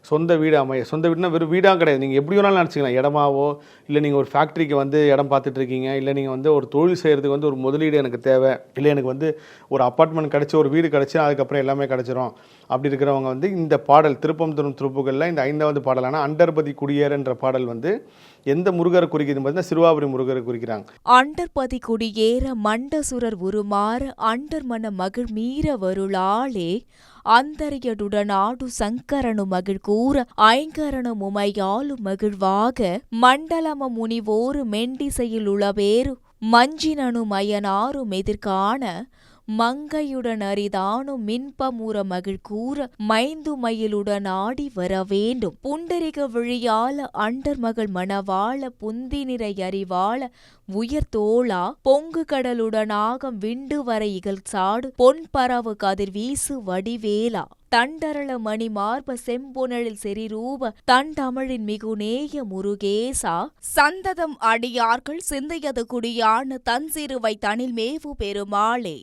சொந்த வீடு அமைய. சொந்த வீடுனா வெறும் வீடாக கிடையாது, நீங்கள் எப்படி வேணாலும் நினச்சிக்கலாம். இடமாவோ, இல்லை நீங்கள் ஒரு ஃபேக்ட்ரிக்கு வந்து இடம் பார்த்துட்ருக்கீங்க, இல்லை நீங்கள் வந்து ஒரு தொழில் செய்கிறதுக்கு வந்து ஒரு முதலீடு எனக்கு தேவை, இல்லை எனக்கு வந்து ஒரு அப்பார்ட்மெண்ட் கிடச்சி ஒரு வீடு கிடச்சி அதுக்கப்புறம் எல்லாமே கிடச்சிரும். அப்படி இருக்கிறவங்க வந்து இந்த பாடல் திருப்பம் தரும் திருப்புகளில் இந்த 5வது பாடலான அண்டர்பதி குடியேறன்ற பாடல் வந்து எந்த முருகரை குறிக்குது பார்த்தீங்கன்னா சிறுவாபுரி முருகரை குறிக்கிறாங்க. அண்டர்பதி குடியேற மண்டசுரர் உருமாற அண்டர் மன மகிழ் மீற வருளாளே அந்தரியடுடனாடு சங்கரனு மகிழ் கூற ஐங்கரனு முமையாலு மகிழ்வாக மண்டலம முனிவோரு மெண்டிசையில் உளவேறு மஞ்சினனு மயனாரு மெதிர்காண மங்கையுடன் அரிதானும் மின்பமுற மகிழ் கூற மைந்து மயிலுடன் ஆடி வர வேண்டும் புண்டரிக விழியால அண்டர் மகள் மணவாள புந்தி நிறை அறிவாள உயர் தோளா பொங்கு கடலுடனாகம் விண்டு வர இகழ் சாடு பொன் பரவு கதிர் வீசு வடிவேலா தண்டரள மணி மார்ப செம்பொனழில் செறிரூப தண்டமிழின் மிகுநேய முருகேசா சந்ததம் அடியார்கள் சிந்தையது குடியான தன் சிறுவை தனில் மேவு பெருமாளே.